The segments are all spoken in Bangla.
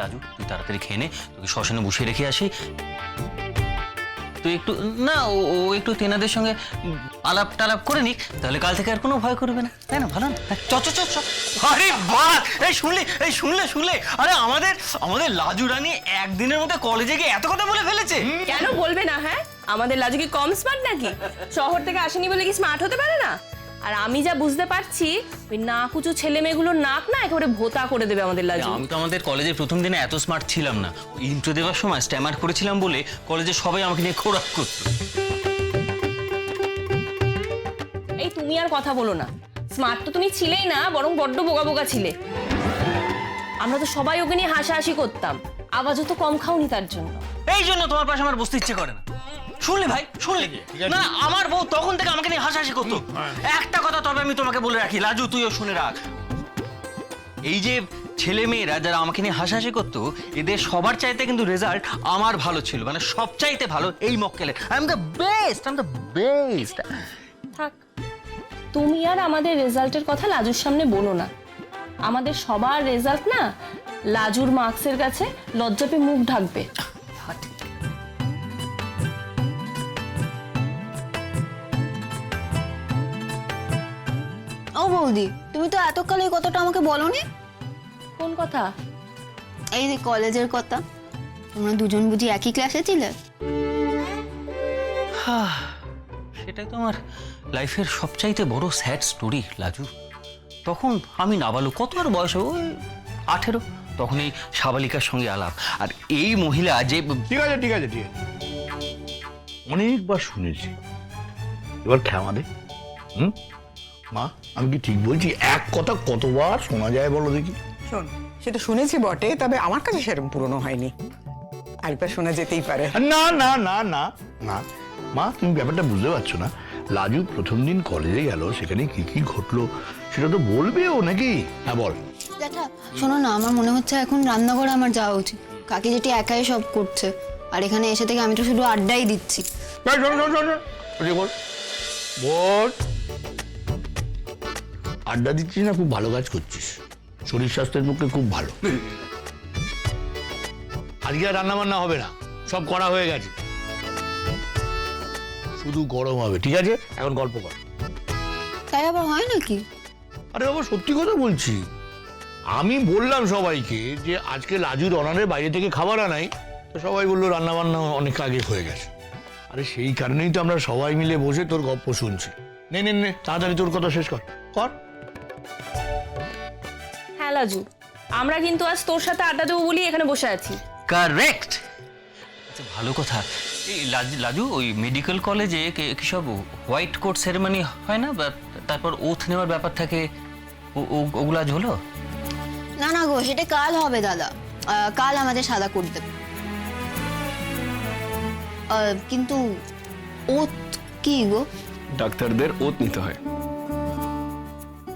রাজু তুই তাড়াতাড়ি খেয়ে নে, তোকে শ্মশানে বসিয়ে রেখে আসি। তুই একটু না ও একটু তেনাদের সঙ্গে আলাপ টালাপ করে নিক, তাহলে কাল থেকে আর কোনো ভয় করবে না, তাই না? ভালো না? চ চ চ চ। আরে বাহ, এই শুনলে আরে আমাদের লাজু রানী একদিনের মধ্যে কলেজে গিয়ে এত কথা বলে ফেলেছে। কেন বলবে না? হ্যাঁ, আমাদের লাজু কি কম স্মার্ট নাকি? শহর থেকে আসেনি বলে কি স্মার্ট হতে পারে না? আর আমি যা বুঝতে পারছি, ওই নাকুচু ছেলে মেয়েগুলোর নাক না একেবারে ভোতা করে দেবে আমাদের লাজু। আমি তো আমাদের কলেজের প্রথম দিনে এত স্মার্ট ছিলাম না, ইন্ট্রো দেওয়ার সময় স্ট্যামার করেছিলাম বলে কলেজে সবাই আমাকে নিয়ে খোরাক করতো। এই তুমি আর কথা বলো না, স্মার্ট তো তুমি ছিলেই না, বরং বড্ড বোকা বোকা ছিলে। আমরা তো সবাই ওকে নিয়ে হাসাহাসি করতাম, আওয়াজও তো কম খাওনি তার জন্য। এই জন্য তোমার পাশে আমার বসতে ইচ্ছে করে না। শুনলে ভাই, শুনলে না, আমার বউ তখন থেকে আমাকে নিয়ে হাসাহাসি করতো। একটা কথা তবে আমি তোমাকে বলে রাখি লাজু, তুইও শুনে রাখ, এই যে ছেলে মেয়েরা যারা আমাকে নিয়ে হাসাহাসি করতো, এদের সবার চাইতে কিন্তু রেজাল্ট আমার ভালো ছিল, মানে সব চাইতে ভালো এই মক্কেলে। I am the best, I am the best. থাক, তুমি আর আমাদের রেজাল্টের কথা লাজুর সামনে বলো না। আমাদের সবার রেজাল্ট না লাজুর মার্কসের কাছে লজ্জা পেয়ে মুখ ঢাকবে। ও বৌদি, তুমি তো এতকাল এই কথাটা আমাকে বলোনি। কোন কথা? এই যে কলেজের কথা, তোমরা দুজন বুঝি একই ক্লাসে ছিলে? সেটাই তো আমার লাইফের সবচাইতে বড় স্যাড স্টোরি লাজু। তখন আমি নাবালক, কত আর বয়স, ওই 18, তখন এই সাবালিকার সঙ্গে আলাপ। আর এই মহিলা যে ঠিক আছে ঠিক আছে ঠিক আছে, অনেকবার শুনেছি, এবার ক্ষমা দে। মা, আমি কি ঠিক বলছি? এক কথা কতবার শোনা যায় বলো দেখি? শোন, সেটা শুনেছি বটে, তবে আমার কাছে সেরকম পুরনো হয়নি, আরেকবার শোনা যেতেই পারে। না না না না না মা, তুমি ব্যাপারটা বুঝতে পারছো না। লাজু প্রথম দিন কলেজে গেল, সেখানে কি কি ঘটলো সেটা তো বলবেও নাকি? হ্যাঁ বল। জ্যাঠা শোনো না, আমার মনে হচ্ছে এখন রান্নাঘরে আমার যাওয়া উচিত। কাকি যেটি একাই সব করছে, আর এখানে এসে থেকে আমি তো শুধু আড্ডাই দিচ্ছি। বল, আড্ডা দিচ্ছিস না, খুব ভালো কাজ করছিস, শরীর স্বাস্থ্যের পক্ষে খুব ভালো। আজকে আর রান্না বান্না হবে না, সব করা হয়ে গেছে, শুধু গরম হবে। ঠিক আছে, এখন গল্প কর। তাই আবার হয় নাকি? আরে বাবা, সত্যি কথা বলছি। আমি বললাম সবাইকে যে আজকে লাজুর অনারের বাইরে থেকে খাবার আনাই, তো সবাই বললো রান্না বান্না অনেক আগে হয়ে গেছে। আরে সেই কারণেই তো আমরা সবাই মিলে বসে তোর গল্প শুনছি। নে নে নে, তাড়াতাড়ি তোর কথা শেষ কর কর। হ্যাঁ লাজু, আমরা কিন্তু আজ তোর সাথে আড্ডা দেবো বলি এখানে বসে আছি। কারেক্ট। আচ্ছা, ভালো কথা। এই লাজু, ওই মেডিকেল কলেজে কি সব হোয়াইট কোট সেরেমনি হয় না, বা তারপর ওথ নেওয়ার ব্যাপার থাকে, ওগুলো আজ হলো? না না গো, সেটা কাল হবে দাদা। কাল আমাদের সাদা কোট দেবে। কিন্তু ও কি গো? ডাক্তারদের ওত নিতে হয়,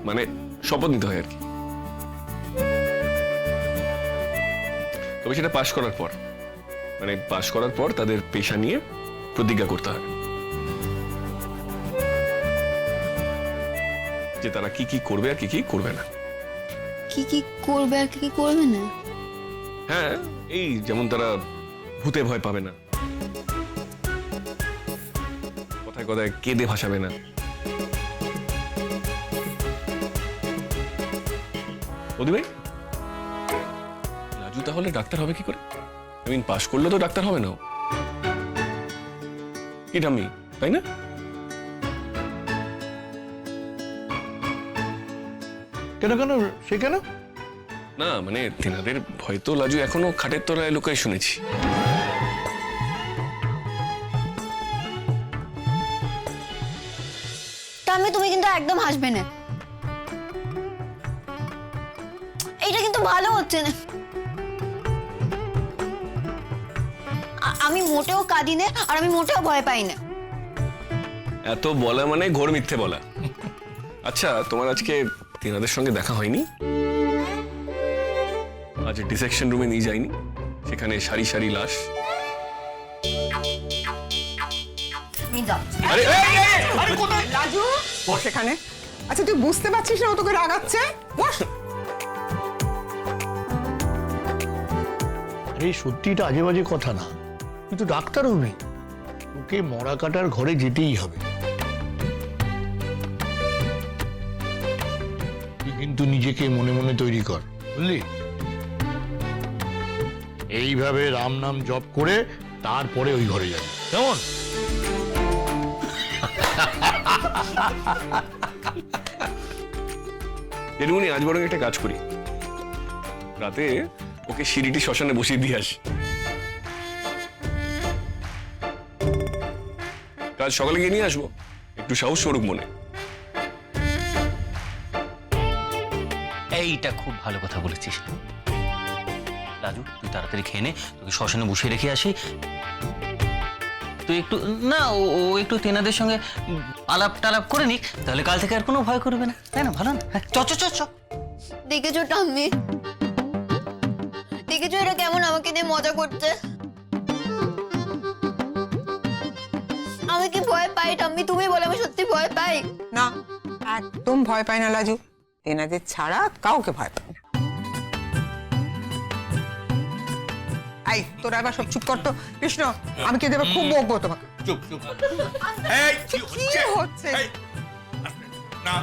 মানে শপথ নিতে হয় আর কি। তবে সেটা পাশ করার পর, মানে পাশ করার পর তাদের পেশা নিয়ে প্রতিজ্ঞা করতে হয় যে তারা কি কি করবে আর কি কি করবে না। কি কি করবে আর কি কি করবে না? হ্যাঁ, এই যেমন তারা ভূতে ভয় পাবে না, কথায় কথায় কেঁদে ভাসাবে না, ওদি ভাই লাজু তাহলে ডাক্তার হবে কি করে? আই মিন, পাশ করলে তো ডাক্তার হবে না, কি ঠাম্মি, তাই না? কেন কেন, সে কেন? না মানে তেনাদের হয়তো লাজু এখনো খাটের তলায় লুকায় শুনেছি। টামি, তুমি কিন্তু একদম হাসবে না, এইটা কিন্তু ভালো হচ্ছে না। আমি মোটেও কাঁদি না, আর আমি মোটেও ভয় পাই না। এত বলা মানে ঘোর মিথ্যে বলা। আচ্ছা, তোমার আজকে তেনাদের সঙ্গে দেখা হয়নি? আজ ডিসেকশন রুমে নিয়ে যায়নি? সেখানে সারি সারি লাশ। আমি যাচ্ছি। আরে লাজু বস এখানে। আচ্ছা, তুই বুঝতে পারছিস না ও তোকে রাগাচ্ছে? বস। আরে সত্যি এটা আজে বাজে কথা না, তুই তো ডাক্তারও নেই, তোকে মরা কাটার ঘরে যেতেই হবে। তুই কিন্তু নিজেকে মনে মনে তৈরি কর, বুঝলি? এইভাবে রাম নাম জপ করে তারপরে ওই ঘরে যাবি, কেমন? দিদিমণি, আজ বরং একটা কাজ করি, রাতে ওকে সিঁড়িটি শ্মশানে বসিয়ে দিয়ে আসি। কাল সকালে গিয়ে নিয়ে আসবো, একটু সাহস স্বরূপ মনে। এইটা খুব ভালো কথা বলেছিস রাজু, তুই তাড়াতাড়ি খেয়ে নে, তোকে শ্মশানে বসিয়ে রেখে আসি। তুই একটু না ও একটু তেনাদের সঙ্গে আলাপ টালাপ করে নিক, তাহলে কাল থেকে আর কোনো ভয় করবে না, তাই না? ভালো না? হ্যাঁ, চ চ চ চ। দেখেছো টাম্মি, দেখেছো এরা কেমন আমাকে নিয়ে মজা করছে? আমি কি ভয় পাই টাম্মি? তুমি বলো আমি সত্যি ভয় পাই? না, একদম ভয় পায় না লাজু, তেনাদের ছাড়া কাউকে ভয় পায় না। এই তোরা এবার সব চুপ কর তো। কৃষ্ণ, আমি কি দেবে খুব বকবো তোমাকে। চুপ চুপ। কি হচ্ছে? না,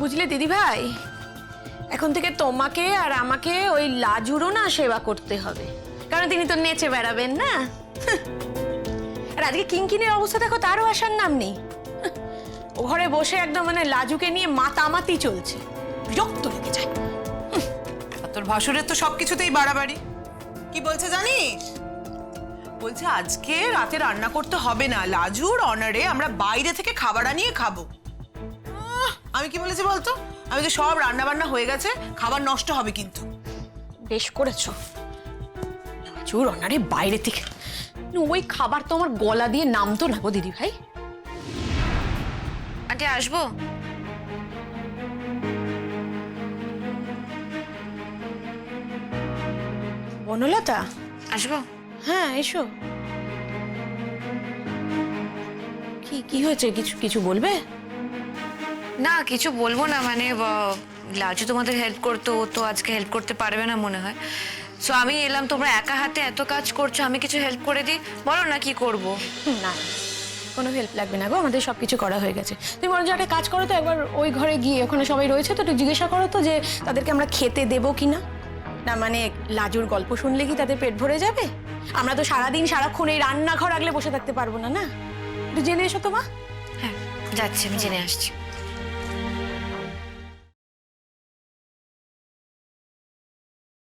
বুঝলে দিদি ভাই, এখন থেকে তোমাকে আর আমাকে ওই লাজুরও না সেবা করতে হবে, কারণ তিনি তো নেচে বেড়াবেন না। আর আজকে কিঙ্কিনের অবস্থা দেখো, তারও আসার নাম নেই। ও ঘরে বসে একদম মানে লাজুকে নিয়ে মাতামাতি চলছে, বিরক্ত লেগে যায়। তোর ভাসুরের তো সবকিছুতেই বাড়াবাড়ি। কি বলছে জানিস? বলছে আজকে রাতে রান্না করতে হবে না, লাজুর অনারে আমরা বাইরে থেকে খাবার আনিয়ে খাবো। আমি কি বলেছি বলতো? আমি তো সব রান্না বান্না হয়ে গেছে, খাবার নষ্ট হবে কিন্তু। বেশ করেছো, লাজুর অনারে বাইরে থেকে, ওই খাবার তো আমার গলা দিয়ে নামতো না গো দিদি ভাই। আন্টি আসবো? বনলতা, আসবো? হ্যাঁ এসো। কি কি হয়েছে? কিছু কিছু বলবে? না কিছু বলবো না, মানে লাজু তোমাদের হেল্প করতো, ও তো আজকে হেল্প করতে পারবে না মনে হয়। সো আমি এলাম, তোমরা একা হাতে এত কাজ করছো, আমি কিছু হেল্প করে দিই, বলো না কি করব? না, কোনো হেল্প লাগবে না গো, আমাদের সবকিছু করা হয়ে গেছে। তুমি বরঞ্চ একটা কাজ করো তো, একবার ওই ঘরে গিয়ে, ওখানে সবাই রয়েছে তো, একটু জিজ্ঞাসা করো তো যে তাদেরকে আমরা খেতে দেবো কিনা। না মানে লাজুর গল্প শুনলে কি তাদের পেট ভরে যাবে? আমরা তো সারাদিন সারাক্ষণ এই রান্নাঘর আগলে বসে থাকতে পারবো না, না? একটু জেনে এসো তো মা। হ্যাঁ যাচ্ছি, আমি জেনে আসছি।